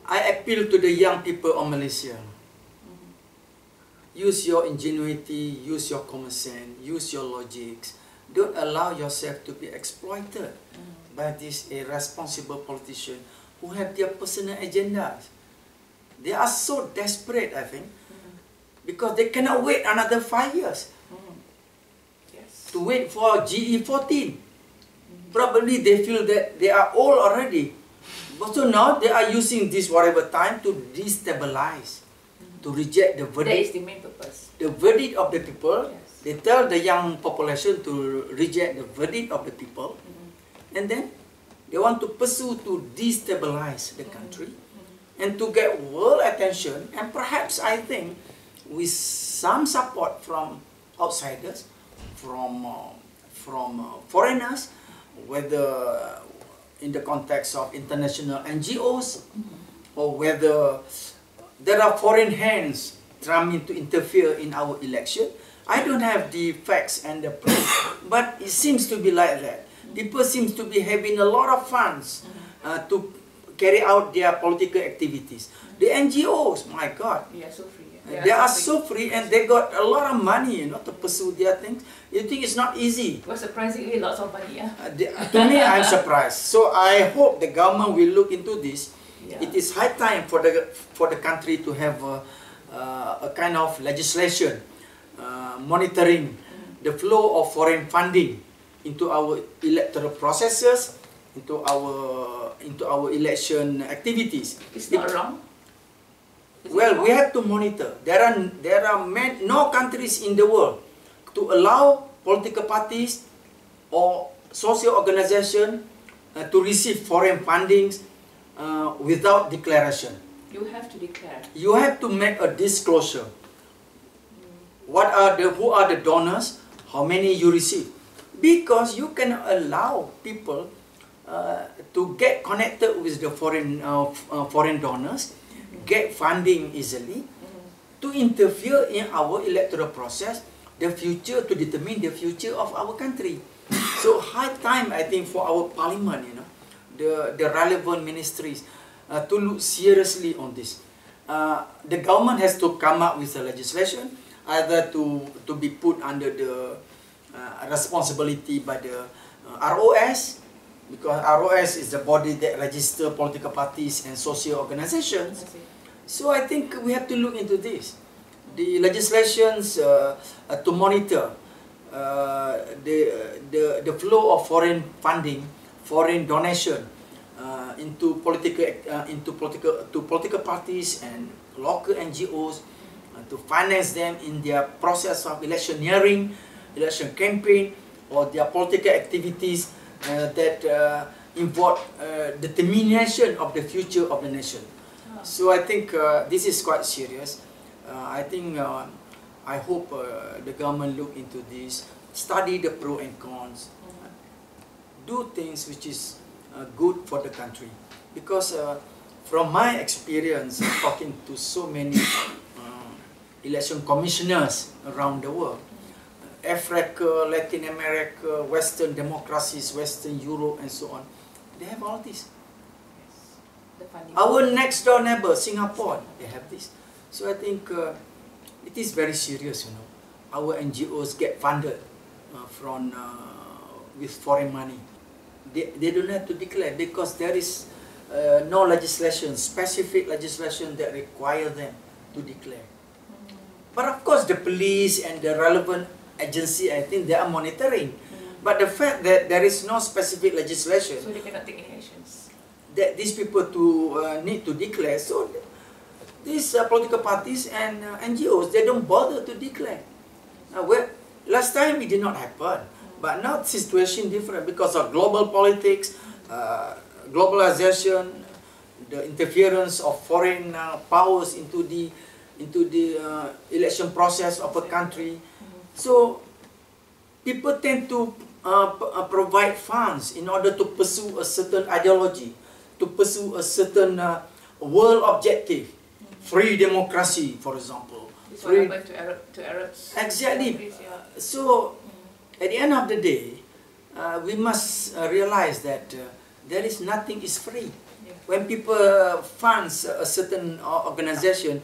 I appeal to the young people of Malaysia. Use your ingenuity, use your common sense, use your logics. Don't allow yourself to be exploited by these irresponsible politicians who have their personal agendas. They are so desperate, I think, because they cannot wait another 5 years to wait for GE14. Probably they feel that they are old already. But so now they are using this whatever time to destabilize, to reject the verdict. That is the main purpose. The verdict of the people. Yes. They tell the young population to reject the verdict of the people. And then they want to pursue to destabilize the country and to get world attention. And perhaps, I think, with some support from outsiders, from foreigners, whether in the context of international NGOs, or whether there are foreign hands trying to interfere in our election. I don't have the facts and the proof, but it seems to be like that. People seem to be having a lot of funds to carry out their political activities. The NGOs, my God, They are so free. they are so free, and they got a lot of money, you know, to pursue their things. You think it's not easy? Well, surprisingly, lots of money. To me, I'm surprised. So I hope the government will look into this. Yeah. It is high time for the country to have a kind of legislation monitoring the flow of foreign funding into our electoral processes, into our election activities. It's not wrong. Well, we have to monitor. There are no countries in the world to allow political parties or social organizations to receive foreign fundings without declaration. You have to declare. You have to make a disclosure. Who are the donors? How many you receive? Because you cannot allow people to get connected with the foreign donors, get funding easily, to interfere in our electoral process, to determine the future of our country. So high time, I think, for our parliament, you know, the relevant ministries to look seriously on this. The government has to come up with a legislation, either to be put under the responsibility by the ROS, because ROS is the body that registers political parties and social organizations. So I think we have to look into this. The legislations to monitor the flow of foreign funding, foreign donation into political parties and local NGOs, to finance them in their process of electioneering, election campaign, or their political activities that involve determination of the future of the nation. So I think this is quite serious. I hope the government look into this, study the pros and cons, do things which is good for the country. Because from my experience talking to so many election commissioners around the world, Africa, Latin America, Western democracies, Western Europe, and so on, they have all this. Our next door neighbor, Singapore, they have this. So I think it is very serious, you know. Our NGOs get funded with foreign money. They don't have to declare because there is no legislation, specific legislation that require them to declare. But of course, the police and the relevant agency, I think they are monitoring. But the fact that there is no specific legislation, so they cannot take any actions, that these people need to declare. So these political parties and NGOs, they don't bother to declare. Well, last time it did not happen, but now the situation different because of global politics, globalization, the interference of foreign powers into the election process of a country. So people tend to provide funds in order to pursue a certain ideology, to pursue a certain world objective, free democracy, for example. This what happened to Arabs. Exactly. Countries, yeah. So at the end of the day, we must realize that there is nothing is free. Yeah. When people funds a certain organization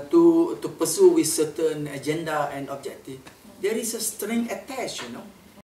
to pursue with certain agenda and objective, there is a string attached, you know.